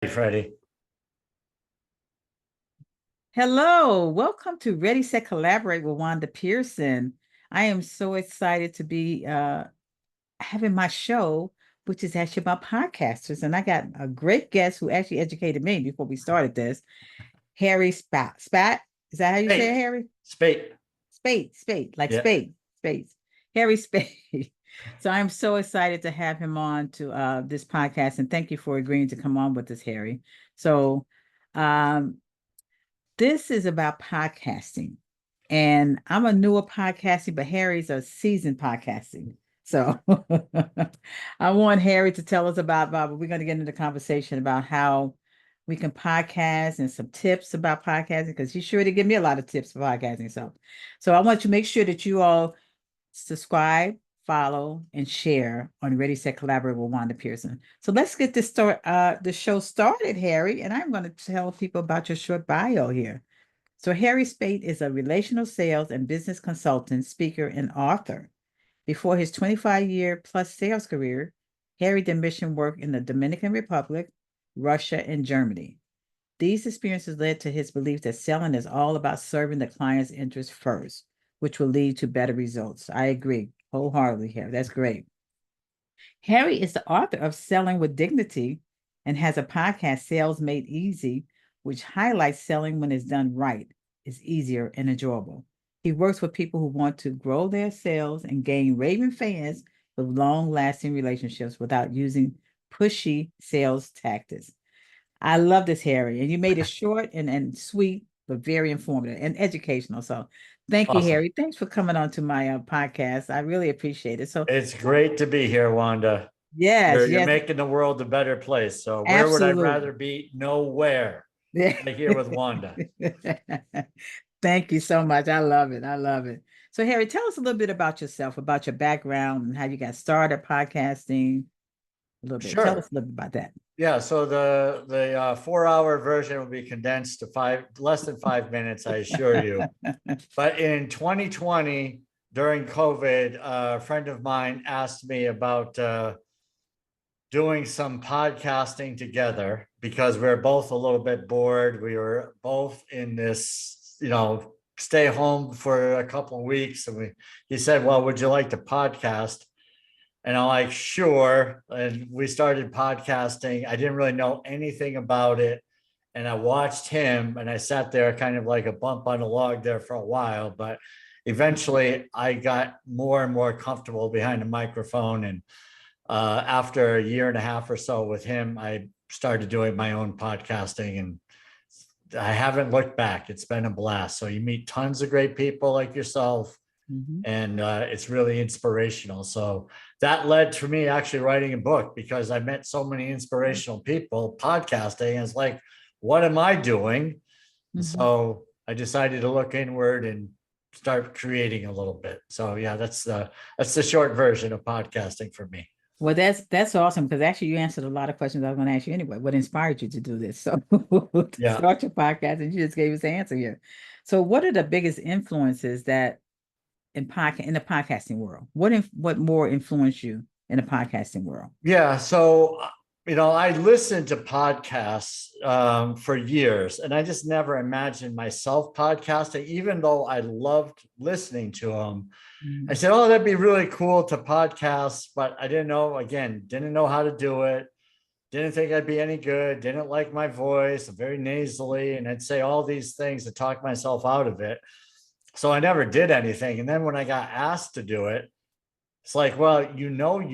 Hey, Freddie. Hello, welcome to Ready, Set, Collaborate with Wanda Pearson. I am so excited to be having my show, which is actually about podcasters. And I got a great guest who actually educated me before we started this, Harry Spat. Spat? Is that how you say it, Spaight. Harry? Spaight. Spate, like Yeah. Spade. Harry Spade. So I'm so excited to have him on to this podcast. And thank you for agreeing to come on with us, Harry. So um, this is about podcasting. And I'm a newer podcasting, but Harry's a seasoned podcasting. So I want Harry to tell us about, we're going to get into the conversation about how we can podcast and some tips about podcasting because he's sure to give me a lot of tips for podcasting. So I want you to make sure that you all subscribe, follow, and share on Ready Set Collaborate with Wanda Pearson. So let's get the show started, Harry. And I'm going to tell people about your short bio here. So Harry Spaight is a relational sales and business consultant, speaker, and author. Before his 25-year plus sales career, Harry did mission work in the Dominican Republic, Russia, and Germany. These experiences led to his belief that selling is all about serving the client's interests first, which will lead to better results. I agree wholeheartedly, Harry. That's great. Harry is the author of Selling with Dignity and has a podcast, Sales Made Easy, which highlights selling when it's done right is easier and enjoyable. He works with people who want to grow their sales and gain raving fans with long-lasting relationships without using pushy sales tactics. I love this, Harry, and you made it short and sweet, but very informative and educational. So thank you, Awesome. Harry. Thanks for coming on to my podcast. I really appreciate it. So It's great to be here, Wanda. You're yes, you're yes, making the world a better place. So where would I absolutely. rather be? Nowhere. Yeah. Right here with Wanda. Thank you so much. I love it. I love it. So, Harry, tell us a little bit about yourself, about your background and how you got started podcasting. A little bit. Tell us Sure. a little bit about that. Yeah. So the 4 hour version will be condensed to less than 5 minutes, I assure you. But in 2020, during COVID, a friend of mine asked me about doing some podcasting together because we are both a little bit bored. We were both in this, stay home for a couple of weeks. And he said, well, would you like to podcast? And I'm like, sure. And we started podcasting. I didn't really know anything about it. And I watched him and I sat there kind of like a bump on a log there for a while. But eventually I got more and more comfortable behind a microphone. And after a year and a half or so with him, I started doing my own podcasting and I haven't looked back. It's been a blast. So you meet tons of great people like yourself, Mhm. and it's really inspirational. So that led to me actually writing a book because I met so many inspirational people podcasting. And it's like, what am I doing? And Mhm. so I decided to look inward and start creating a little bit. So yeah, that's the short version of podcasting for me. Well, that's awesome because actually you answered a lot of questions I was going to ask you anyway. What inspired you to do this? So to Yeah. start your podcast, and you just gave us the answer here. So, what are the biggest influences that in the podcasting world? What more influenced you in the podcasting world? Yeah. So, I listened to podcasts for years, and I just never imagined myself podcasting, even though I loved listening to them. I Mhm. said, oh, that'd be really cool to podcast, but I didn't know, again, didn't know how to do it. Didn't think I'd be any good. Didn't like my voice, very nasally. And I'd say all these things to talk myself out of it. So I never did anything. And then when I got asked to do it, it's like, well, you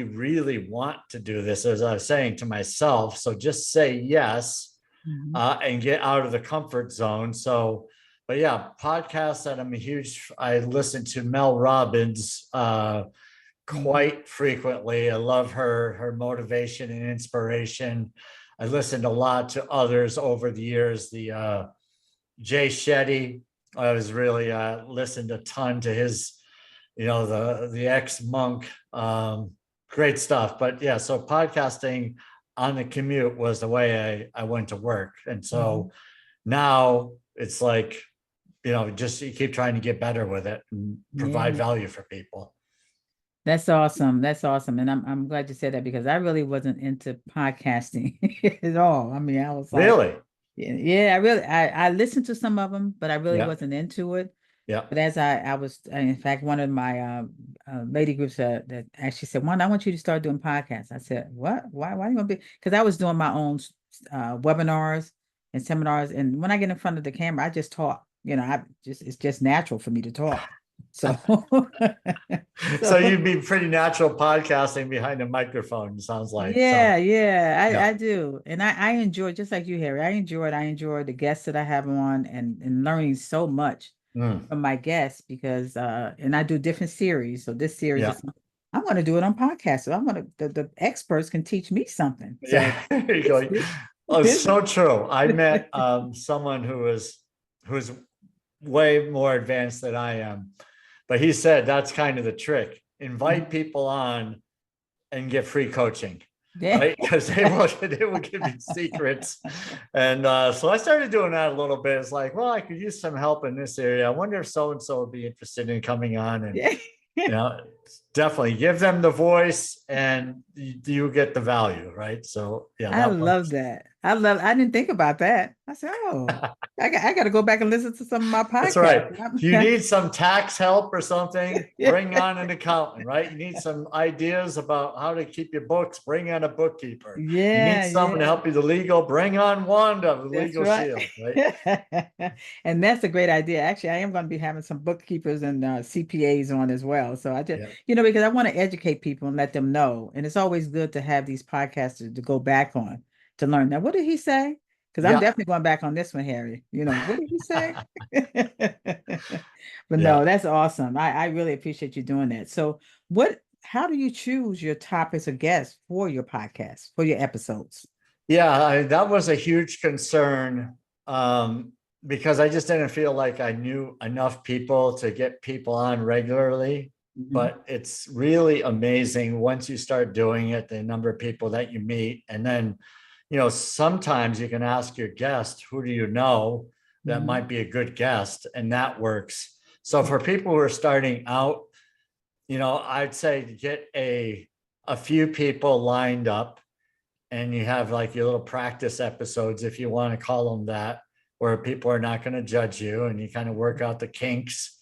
really want to do this, as I was saying to myself. So just say yes Mhm. and get out of the comfort zone. So, but yeah, podcasts that I listen to Mel Robbins Mhm. quite frequently. I love her motivation and inspiration. I listened a lot to others over the years. The Jay Shetty, I was really listened a ton to his, the ex monk. Great stuff. But yeah, so podcasting on the commute was the way I went to work. And Mhm. so now it's like, just you keep trying to get better with it and provide Yeah. value for people. That's awesome. That's awesome. And I'm glad you said that because I really wasn't into podcasting at all. I mean, I was like, Really? yeah, I listened to some of them, but I really Yeah. wasn't into it. Yeah. But as I was, in fact, one of my lady groups that actually said, "One, I want you to start doing podcasts." I said, "What? Why you gonna be?" Because I was doing my own webinars and seminars, and when I get in front of the camera, I just talk. I just it's just natural for me to talk. So, So so you'd be pretty natural podcasting behind a microphone, sounds like. So yeah, yeah. I do, and I enjoy just like you, Harry. I enjoy it. I enjoy the guests that I have on, and learning so much Mm. from my guests because and I do different series. So this series Yeah. is I'm going to do it on podcast. So I'm going to the experts can teach me something. So Yeah. There you this go. this Oh, this so true. I met someone who's way more advanced than I am, but he said that's kind of the trick. Invite people on and get free coaching, yeah. right? Because they will give you secrets. And so I started doing that a little bit. It's like, well, I could use some help in this area. I wonder if so and so would be interested in coming on. And Yeah. definitely give them the voice, and you get the value, right? So yeah, I that love works. that. I didn't think about that. I said, oh, I got to go back and listen to some of my That's right. podcasts. If you need some tax help or something, bring on an accountant, right? You need some ideas about how to keep your books, bring on a bookkeeper. You need Yeah, someone to yeah. help you the legal, bring on Wanda, the That's legal right. shield, right? And that's a great idea. Actually, I am going to be having some bookkeepers and CPAs on as well. So I just, Yeah. because I want to educate people and let them know. And it's always good to have these podcasters to go back on to learn. Now, what did he say? Because I'm Yeah. definitely going back on this one, Harry. What did he say? But Yeah. no, that's awesome. I really appreciate you doing that. So how do you choose your topics or guests for your podcast, for your episodes? Yeah. That was a huge concern, because I just didn't feel like I knew enough people to get people on regularly. Mhm. But it's really amazing once you start doing it, the number of people that you meet. And then, sometimes you can ask your guest, who do you know that Mhm. might be a good guest? And that works. So for people who are starting out, I'd say to get a few people lined up, and you have like your little practice episodes, if you want to call them that, where people are not going to judge you, and you kind of work out the kinks,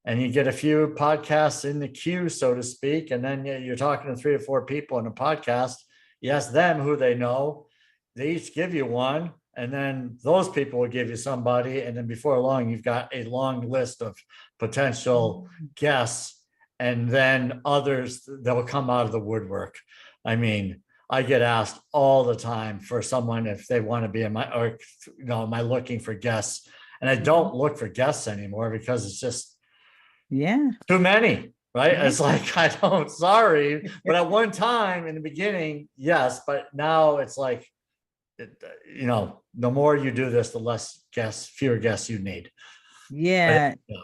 and you get a few podcasts in the queue, so to speak. And then you're talking to 3 or 4 people in a podcast. You ask them who they know. They each give you one, and then those people will give you somebody. And then before long, you've got a long list of potential guests, and then others that will come out of the woodwork. I mean, I get asked all the time for someone if they want to be in am I looking for guests? And I don't look for guests anymore because it's just Yeah. too many, right? Yeah. It's like, I don't, sorry. But at one time in the beginning, yes. But now it's like, the more you do this, the less guests, fewer guests you need. Right? Yeah, Yeah.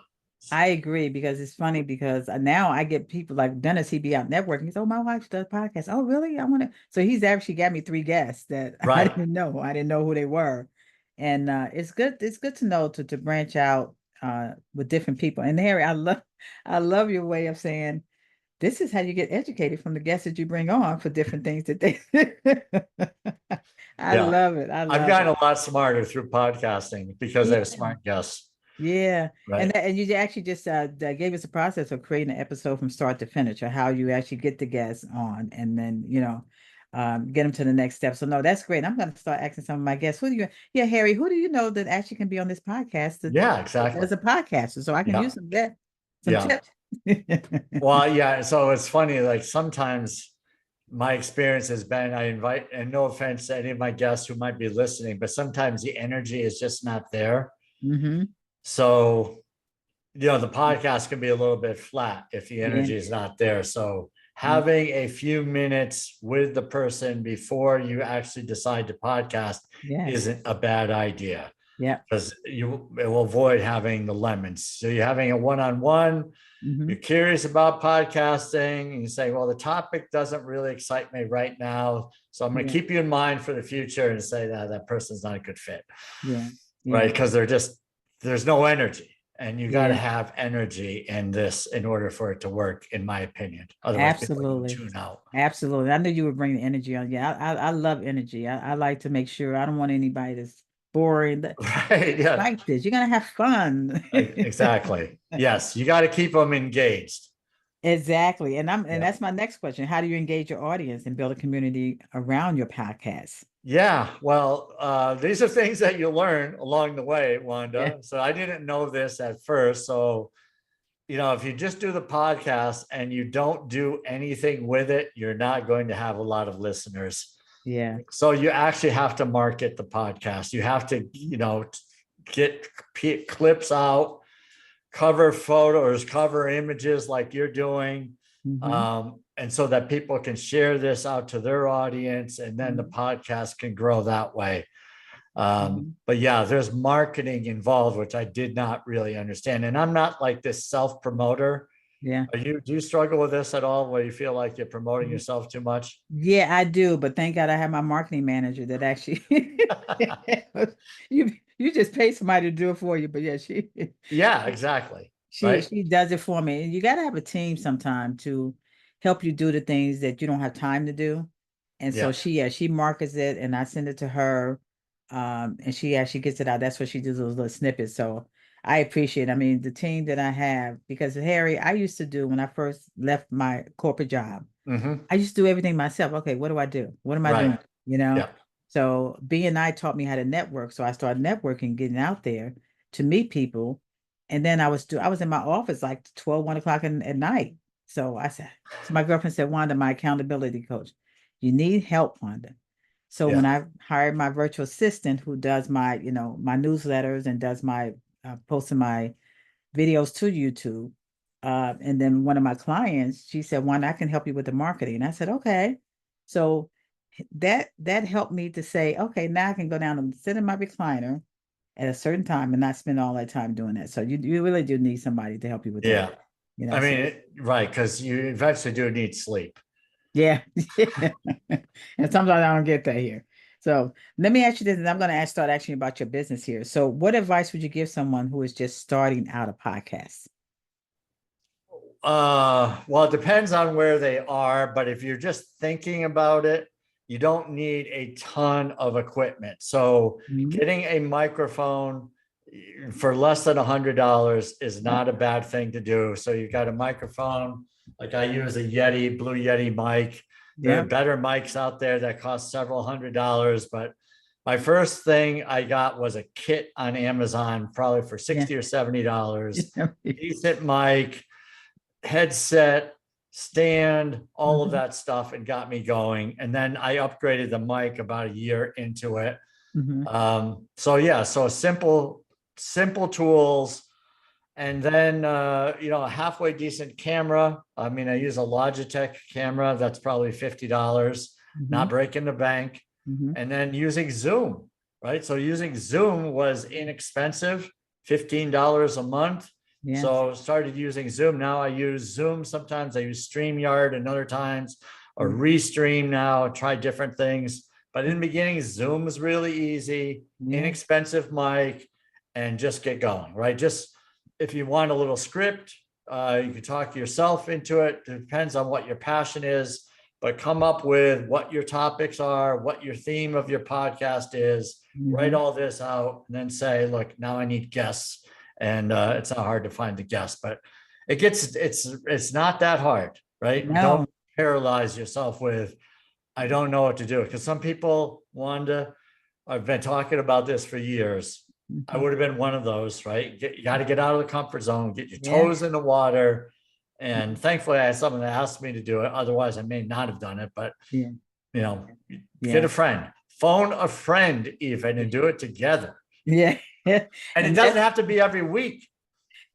I agree because it's funny because now I get people like Dennis, he be out networking. He's, oh, my wife does podcasts. Oh, really? I want to. So he's actually got me 3 guests that I Right. didn't know. I didn't know who they were. And it's good. It's good to know to branch out with different people. And Harry, I love your way of saying this is how you get educated from the guests that you bring on for different things that they I Yeah. love it. I I've love gotten it. a lot smarter through podcasting because I have Yeah. smart guests. Yeah, and Right. and you actually just gave us a process of creating an episode from start to finish, or how you actually get the guests on, and then get them to the next step. So no, that's great. I'm going to start asking some of my guests. Yeah, Harry, who do you know that actually can be on this podcast Yeah, exactly. as a podcaster, so I can Yeah. use some Yeah. tips. Well, yeah. So it's funny, like sometimes my experience has been I invite, and no offense to any of my guests who might be listening, but sometimes the energy is just not there. Hmm. So, the podcast can be a little bit flat if the Yeah, energy is not there. So, yeah, having a few minutes with the person before you actually decide to podcast yes, isn't a bad idea, yeah. because it will avoid having the lemons. So, you're having a one-on-one. Hmm. You're curious about podcasting, and you say, well, the topic doesn't really excite me right now, so I'm going to Yeah, keep you in mind for the future, and say that person's not a good fit, yeah, right? yeah, Because there's no energy. and you got to Yeah. have energy in this in order for it to work, in my opinion. Otherwise, people will Absolutely. tune out. Absolutely. I knew you would bring the energy on. Yeah, I love energy. I like to make sure I don't want anybody that's boring. Right. Yeah. Like this. You're gonna have fun. Exactly. Yes. You got to keep them engaged. Exactly. And Yeah. that's my next question. How do you engage your audience and build a community around your podcast? Yeah, well, these are things that you learn along the way, Yeah. Wanda. So I didn't know this at first. So, if you just do the podcast and you don't do anything with it, you're not going to have a lot of listeners. Yeah. So you actually have to market the podcast. You have to, get clips out, cover photos, cover images like you're doing, Mm-hmm. and so that people can share this out to their audience, and then the podcast can grow that way. Mm-hmm. But yeah, there's marketing involved, which I did not really understand. And I'm not like this self promoter. Yeah. Do you struggle with this at all, where you feel like you're promoting yourself too much? Yeah, I do, but thank God I have my marketing manager that actually you just pay somebody to do it for you. But yeah, Yeah, exactly. she Right. she does it for me. And you gotta have a team sometime to help you do the things that you don't have time to do. And so Yeah. she markets it and I send it to her. And she actually gets it out. That's what she does, those little snippets. So I appreciate it. I mean, the team that I have, because Harry, I used to do when I first left my corporate job. Hmm. I used to do everything myself. Okay, what do I do? What am I Right. doing? You know? Yeah. So B&I taught me how to network. So I started networking, getting out there to meet people. And then I was in my office like 12, 1 o'clock at night. So my girlfriend said, Wanda, my accountability coach, you need help, Wanda. So Yeah. when I hired my virtual assistant who does my, my newsletters and does my posting my videos to YouTube. And then one of my clients, she said, "One, I can help you with the marketing." And I said, "Okay." So that helped me to say, "Okay, now I can go down and sit in my recliner at a certain time and not spend all that time doing that." So you really do need somebody to help you with that. Yeah. I So mean, right. Because you eventually do need sleep. yeah. And sometimes I don't get that here. So let me ask you this, and I'm going to start asking you about your business here. So what advice would you give someone who is just starting out a podcast? Well, it depends on where they are, but if you're just thinking about it, you don't need a ton of equipment. So Mhm. getting a microphone for less than $100 is Yep. not a bad thing to do. So you've got a microphone, like I use a Yeti, Blue Yeti mic. There are Yep. better mics out there that cost several $100s, but my first thing I got was a kit on Amazon, probably for Yeah. 60 or $70. Decent mic, headset, stand, all of Mhm. that stuff, and got me going. And then I upgraded the mic about a year into it. Mhm. So yeah, so simple tools. And then a halfway decent camera. I mean, I use a Logitech camera that's probably $50, not Mhm. breaking the bank. Mhm. And then using Zoom, right? So using Zoom was inexpensive, $15 a month. Yes. So started using Zoom. Now I use Zoom. Sometimes I use StreamYard and other times, or Mhm. Restream now, try different things. But in the beginning, Zoom is really easy, Yeah. inexpensive mic, and just get going, right? Just if you want a little script, you can talk yourself into it. It depends on what your passion is, but come up with what your topics are, what your theme of your podcast is, write Mhm. all this out, and then say, look, now I need guests. And it's not hard to find the guests, but it's not that hard, right? No. Don't paralyze yourself with, I don't know what to do. Because some people, Wanda, I've been talking about this for years. I Mhm. would have been one of those, right? You got to get out of the comfort zone, get your Yeah. toes in the water. And thankfully, I had someone that asked me to do it. Otherwise, I may not have done it. But, Yeah. you know, get Yeah. a friend, phone a friend even, and do it together. Yeah. And it And doesn't that's have to be every week,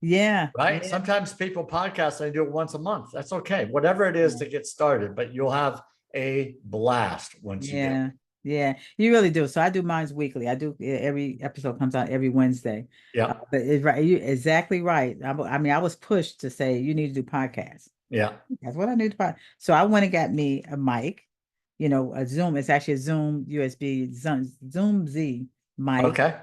yeah. right? Yeah. Sometimes people podcast and they do it once a month. That's okay. Whatever it is Yeah. to get started, but you'll have a blast once you do. Yeah. Yeah. You really do. So I do mine's weekly. I do every episode comes out every Wednesday. Yeah. But it's right. You exactly right. I mean, I was pushed to say you need to do podcasts. Yeah. That's what I need to buy. So I went and got me a mic, a Zoom. It's actually a Zoom USB Zoom Z mic. Okay.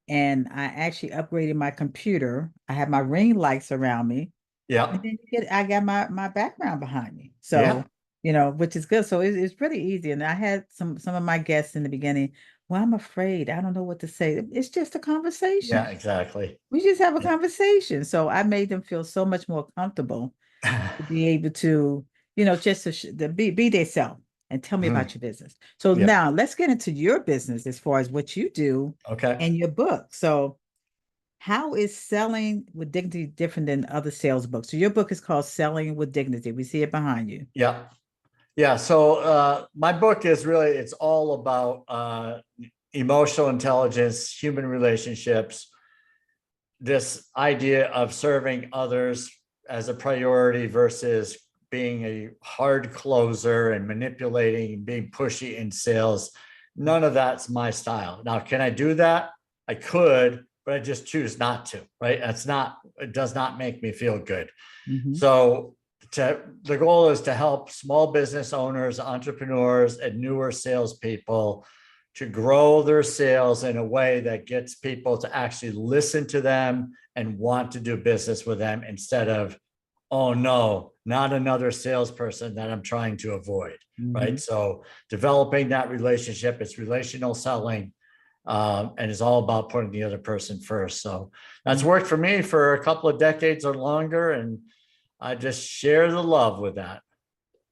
and I actually upgraded my computer. I have my ring lights around me. Yeah. And then I got my background behind me. Yeah. So, which is good. So it's pretty easy. And I had some of my guests in the beginning. Well, I'm afraid. I don't know what to say. It's just a Yeah, conversation. exactly. We just have a conversation. So I made them feel so much more comfortable to be able to, just to be themselves and tell me Mhm. about your business. So Yeah. now let's get into your business as far as what you do Okay. and your book. So how is Selling with Dignity different than other sales books? So your book is called Selling with Dignity. We see it behind you. Yeah. Yeah. So my book is really, it's all about emotional intelligence, human relationships, this idea of serving others as a priority versus being a hard closer and manipulating and being pushy in sales. None of that's my style. Now, can I do that? I could, but I just choose not to, right? It does not make me feel good. Mhm. So the goal is to help small business owners, entrepreneurs, and newer salespeople to grow their sales in a way that gets people to actually listen to them and want to do business with them instead of, oh no, not another salesperson that I'm trying to avoid. Right. Mhm. So developing that relationship, it's relational selling. And it's all about putting the other person first. So that's Mhm. worked for me for a couple of decades or longer. And I just share the love with that.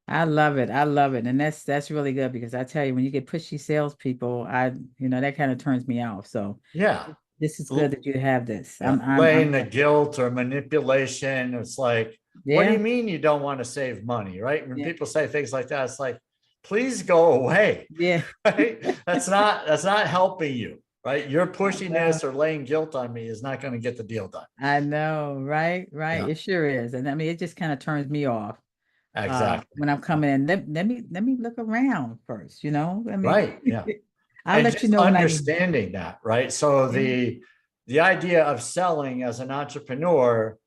I love it. I love it. And that's really good because I tell you, when you get pushy salespeople, that kind of turns me off. So Yeah. this is good that you have this. Yeah. I'm Laying the guilt or manipulation. It's like, what do you yeah, mean you don't want to save money? Right. When yeah, people say things like that, it's like, please go away. yeah. Right. That's not helping you. Right. Your I know. pushiness or laying guilt on me is not going to get the deal done. I know, right? Right. Yeah. It sure is. And I mean, it just kind of turns me off Exactly. when I'm coming in. Let me look around first, I mean, Right. Yeah. I'll And let you just know when I need. understanding that, right? So Yeah. the idea of selling as an entrepreneur,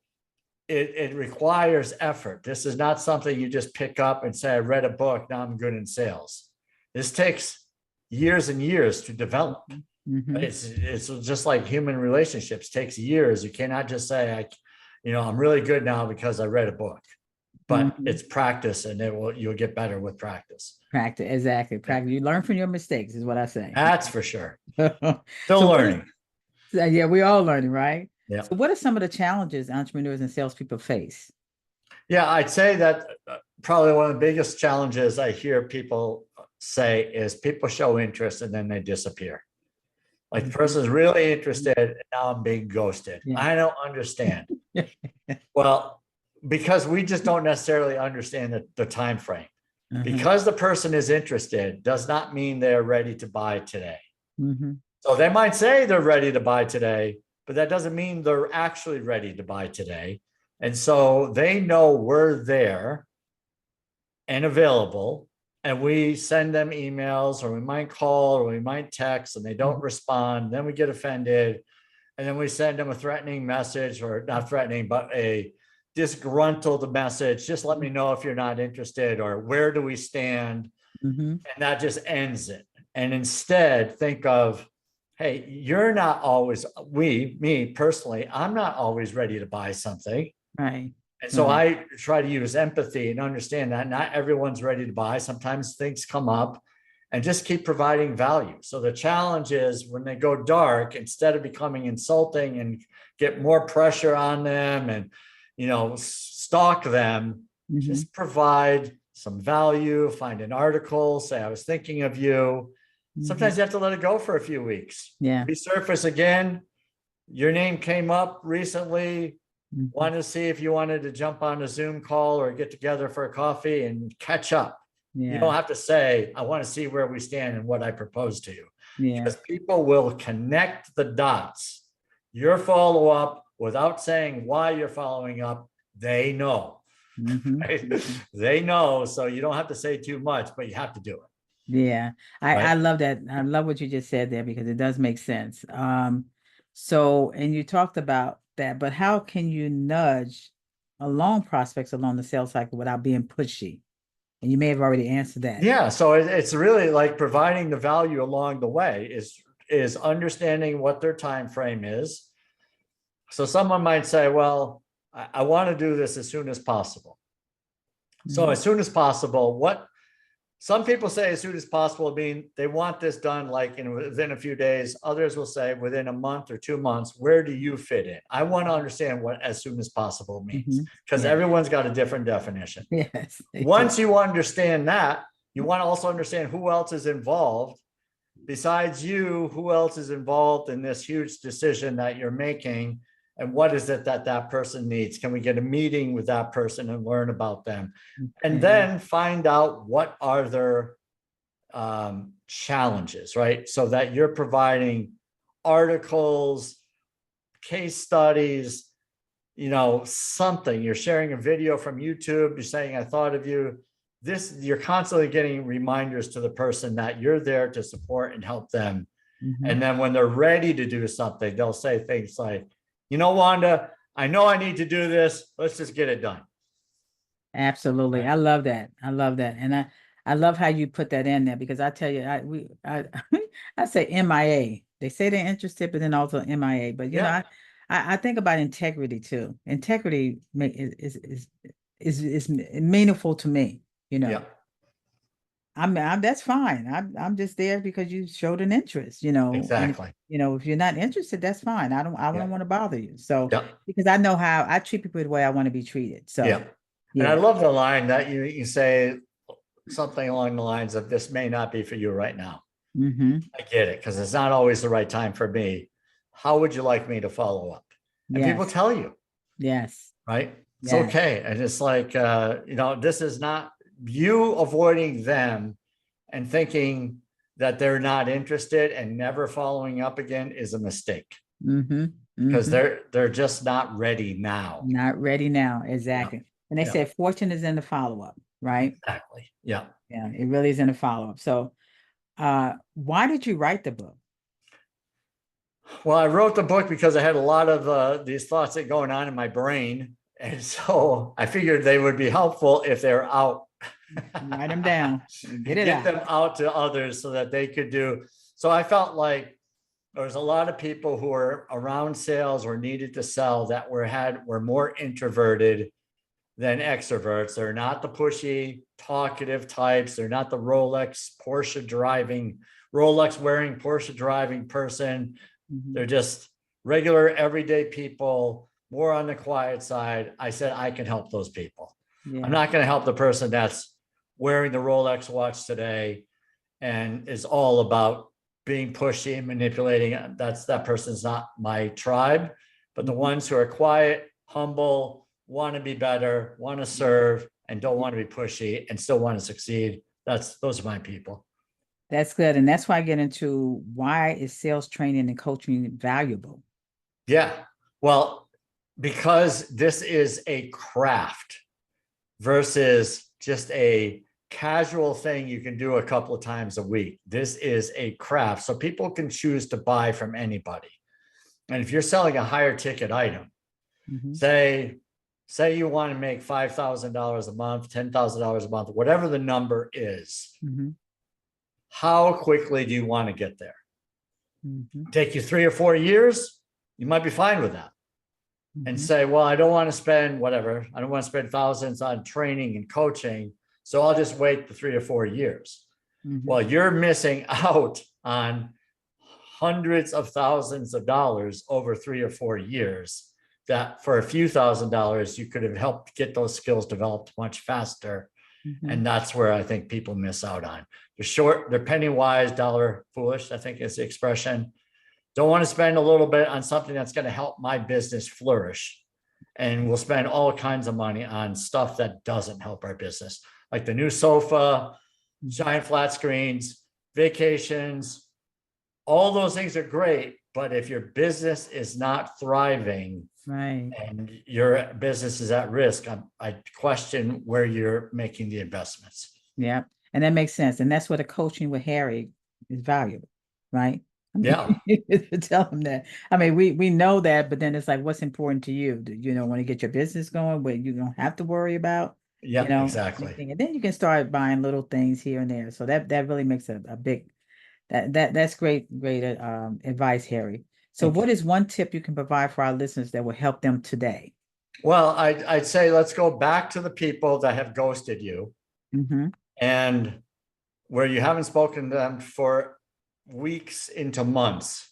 it requires effort. This is not something you just pick up and say, I read a book, now I'm good in sales. This takes years and years to develop. Mm-hmm. It's just like human relationships, takes years. You cannot just say, I'm really good now because I read a book. But Mm-hmm. it's practice, and you'll get better with practice. Practice, exactly. Yeah, Practice. You learn from your mistakes, is what I say. that's for sure. Still So what is learning. yeah, we all learning, right? Yeah. So what are some of the challenges entrepreneurs and salespeople face? Yeah, I'd say that probably one of the biggest challenges I hear people say is people show interest and then they disappear. Like the Mhm. person is really interested, and now I'm being ghosted. Yeah. I don't understand. Well, because we just don't necessarily understand the time frame. Uh-huh. Because the person is interested does not mean they're ready to buy today. Mhm. So they might say they're ready to buy today, but that doesn't mean they're actually ready to buy today. And so they know we're there and available, and we send them emails, or we might call, or we might text, and they don't Mhm. respond. Then we get offended, and then we send them a threatening message, or not threatening, but a disgruntled message. Just let me know if you're not interested, or where do we stand? Mhm. And that just ends it. And instead, think of, hey, you're not always, me personally, I'm not always ready to buy something. Right. And so Right. I try to use empathy and understand that not everyone's ready to buy. Sometimes things come up, and just keep providing value. So the challenge is when they go dark, instead of becoming insulting and get more pressure on them and, stalk them, Mhm. just provide some value, find an article, say, I was thinking of you. Mhm. Sometimes you have to let it go for a few weeks. Yeah. Resurface again. Your name came up recently. Mhm. Wanted to see if you wanted to jump on a Zoom call or get together for a coffee and catch up. You don't Yeah. have to say, I want to see where we stand and what I propose to you, Yeah. because people will connect the dots. Your follow up without saying why you're following up, they know. Mhm. Right? Mhm. They know. So you don't have to say too much, but you have to do it. Yeah. I Right. love that. I love what you just said there because it does make sense. So and you talked about that, but how can you nudge along prospects along the sales cycle without being pushy? And you may have already answered that. Yeah. So it's really like providing the value along the way is is understanding what their time frame is. So someone might say, well, I want to do this as soon as possible. So as soon as possible, what some people say as soon as possible, mean they want this done like within a few days. Others will say within a month or 2 months. Where do you fit in? I want to understand what as soon as possible means, because everyone's got a different definition. Yes. Once you understand that, you want to also understand who else is involved. Besides you, who else is involved in this huge decision that you're making? And what is it that that person needs? Can we get a meeting with that person and learn about them? And then find out what are their challenges, right? So that you're providing articles, case studies, something. You're sharing a video from YouTube. You're saying, I thought of you. You're constantly getting reminders to the person that you're there to support and help them. And then when they're ready to do something, they'll say things like, Wanda, I know I need to do this. Let's just get it done. Absolutely. Right. I love that. I love that. And I love how you put that in there, because I tell you, I say MIA. They say they're interested, but then also MIA. But I think about integrity too. Integrity is meaningful to me. I'm that's fine. I'm just there because you showed an interest, Exactly. And, if you're not interested, that's fine. I don't want to bother you. So Yeah. because I know how I treat people the way I want to be treated. So yeah. And I love the line that you say something along the lines of, this may not be for you right now. I get it, because it's not always the right time for me. How would you like me to follow up? And people tell you. Yes. Right. It's okay. And it's like, this is not you avoiding them and thinking that they're not interested and never following up again is a mistake. Because they're just not ready now. Not ready now. Exactly. And they said fortune is in the follow-up, right? Exactly. Yeah. Yeah, it really is in the follow-up. So why did you write the book? Well, I wrote the book because I had a lot of these thoughts that going on in my brain. And so I figured they would be helpful if they're out. Write them down. Get them out to others so that they could do. So I felt like there was a lot of people who were around sales or needed to sell that were more introverted than extroverts. They're not the pushy, talkative types. They're not the Rolex wearing Porsche driving person. They're just regular, everyday people, more on the quiet side. I said, I can help those people. I'm not going to help the person that's wearing the Rolex watch today and is all about being pushy and manipulating. That person's not my tribe. But the ones who are quiet, humble, want to be better, want to serve, and don't want to be pushy and still want to succeed, those are my people. That's good. And that's why I get into, why is sales training and coaching valuable? Yeah. Well, because this is a craft versus just a casual thing you can do a couple of times a week. This is a craft. So people can choose to buy from anybody. And if you're selling a higher ticket item, say you want to make $5,000 a month, $10,000 a month, whatever the number is, how quickly do you want to get there? Take you 3 or 4 years? You might be fine with that. And say, well, I don't want to spend whatever. I don't want to spend thousands on training and coaching. So I'll just wait the 3 or 4 years. Well, you're missing out on hundreds of thousands of dollars over 3 or 4 years, that for a few $1,000s, you could have helped get those skills developed much faster. And that's where I think people miss out on. They're penny wise, dollar foolish, I think is the expression. Don't want to spend a little bit on something that's going to help my business flourish. And we'll spend all kinds of money on stuff that doesn't help our business, like the new sofa, giant flat screens, vacations. All those things are great. But if your business is not thriving, and your business is at risk, I question where you're making the investments. Yeah. And that makes sense. And that's where the coaching with Harry is valuable, right? Tell him that. I mean, we know that, but then it's like, what's important to you? Want to get your business going where you don't have to worry about, exactly. anything. And then you can start buying little things here and there. So that really makes a big That's great, advice, Harry. So Thank you. what is one tip you can provide for our listeners that will help them today? Well, I'd say let's go back to the people that have ghosted you Mm-hmm. and where you haven't spoken to them for weeks into months,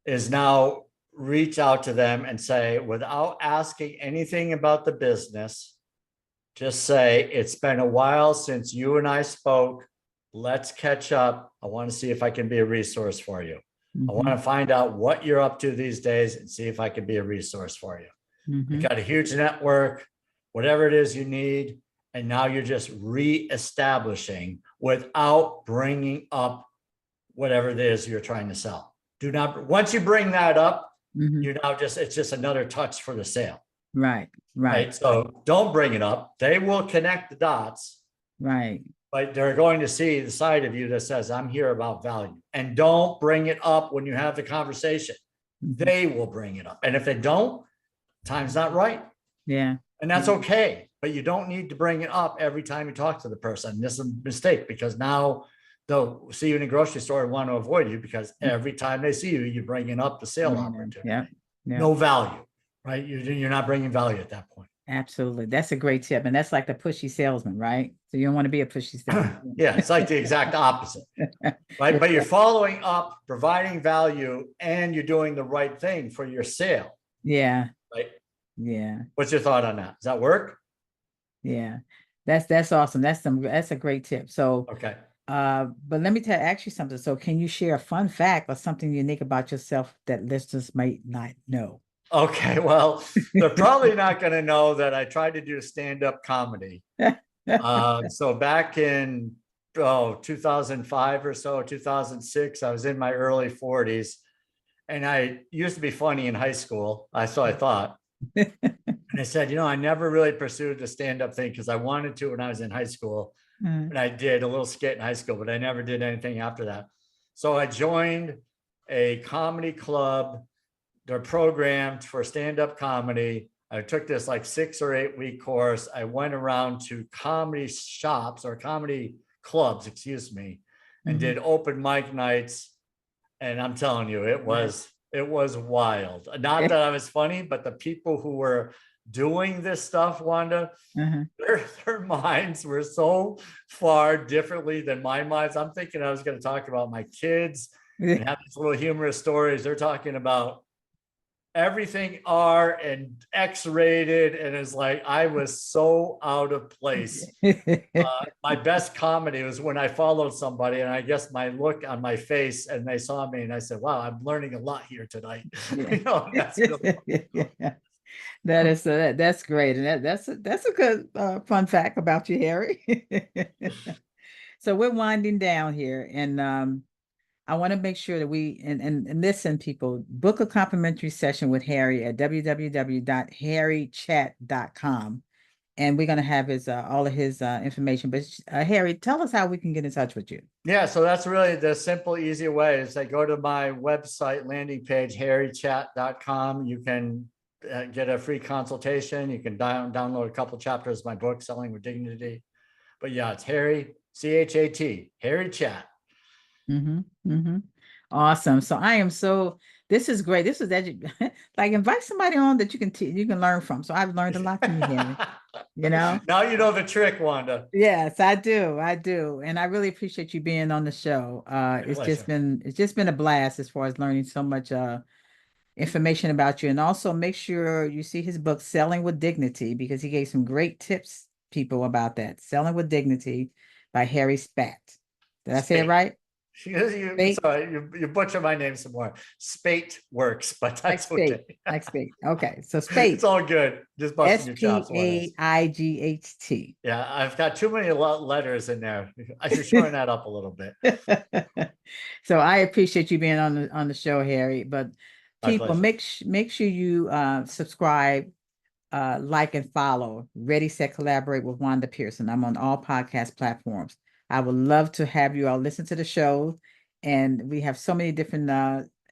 is now reach out to them and say, without asking anything about the business, just say, it's been a while since you and I spoke. Let's catch up. I want to see if I can be a resource for you. I want to find out what you're up to these days and see if I can be a resource for you. Mm-hmm. You got a huge network, whatever it is you need. And now you're just reestablishing without bringing up whatever it is you're trying to sell. Do not, once you bring that up, Mm-hmm. you're now just, it's just another touch for the sale. Right. Right. So don't bring it up. They will connect the dots. Right. But they're going to see the side of you that says, I'm here about value. And don't bring it up when you have the conversation. Mm-hmm. They will bring it up. And if they don't, time's not right. Yeah. And that's okay. But you don't need to bring it up every time you talk to the person. This is a mistake, because now they'll see you in a grocery store and want to avoid you, because every time they see you, you're bringing up the sale opportunity. Yeah. No value, right? You're not bringing value at that point. Absolutely. That's a great tip. And that's like the pushy salesman, right? So you don't want to be a pushy salesman. Yeah, it's like the exact opposite, right? But you're following up, providing value, and you're doing the right thing for your sale. Yeah. Right. Yeah. What's your thought on that? Does that work? Yeah. That's awesome. That's a great tip. So okay. But let me ask you something. So can you share a fun fact or something unique about yourself that listeners might not know? Okay, well, they're probably not going to know that I tried to do stand-up comedy. So back in 2005 or so, 2006, I was in my early 40s, and I used to be funny in high school. So I thought. And I said, I never really pursued the stand-up thing because I wanted to when I was in high school. And I did a little skit in high school, but I never did anything after that. So I joined a comedy club. They're programmed for stand-up comedy. I took this like 6 or 8 week course. I went around to comedy shops or comedy clubs, excuse me, and did open mic nights. And I'm telling you, it was wild. Not that I was funny, but the people who were doing this stuff, Wanda, their minds were so far differently than my minds. I'm thinking I was going to talk about my kids and have these little humorous stories. They're talking about everything R and X rated, and it's like I was so out of place. My best comedy was when I followed somebody, and I guess my look on my face, and they saw me, and I said, "Wow, I'm learning a lot here tonight." That's really that's great, and that's a good fun fact about you, Harry. So we're winding down here, and I want to make sure that we and listen, people, book a complimentary session with Harry at www.harrychat.com. And we're going to have his all of his information. But Harry, tell us how we can get in touch with you. Yeah, so that's really the simple, easy way is they go to my website landing page, harrychat.com. You can get a free consultation. You can download a couple chapters of my book, Selling with Dignity. But yeah, it's Harry, CHAT, Harry Chat. Awesome. So this is great. This is like invite somebody on that you can learn from. So I've learned a lot from you, Harry. Now you know the trick, Wanda. Yes, I do. And I really appreciate you being on the show. It's just been a blast as far as learning so much information about you. And also make sure you see his book, Selling with Dignity, because he gave some great tips, people, about that. Selling with Dignity by Harry Spaight. Did I say it right? You butcher my name some more. Spaight works, but that's okay. Like Spaight. Okay, so Spaight. It's all good. Just busting your chops. Spaight. Yeah, I've got too many letters in there. I should shorten that up a little bit. So I appreciate you being on the show, Harry. But people, make sure you subscribe, like, and follow Ready, Set, Collaborate with Wanda Pearson. I'm on all podcast platforms. I would love to have you all listen to the show, and we have so many different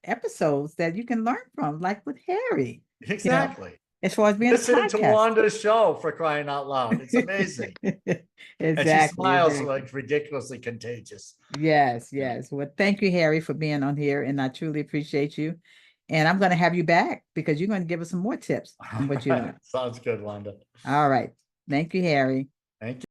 episodes that you can learn from, like with Harry. Exactly. as far as being a Listen to podcast. Wanda's show, for crying out loud. It's amazing. And she Exactly. smiles Exactly. like ridiculously contagious. Yes, yes. Well, thank you, Harry, for being on here, and I truly appreciate you. And I'm going to have you back because you're going to give us some more tips on what you learned. Sounds good, Wanda. All right. Thank you, Harry. Thank you.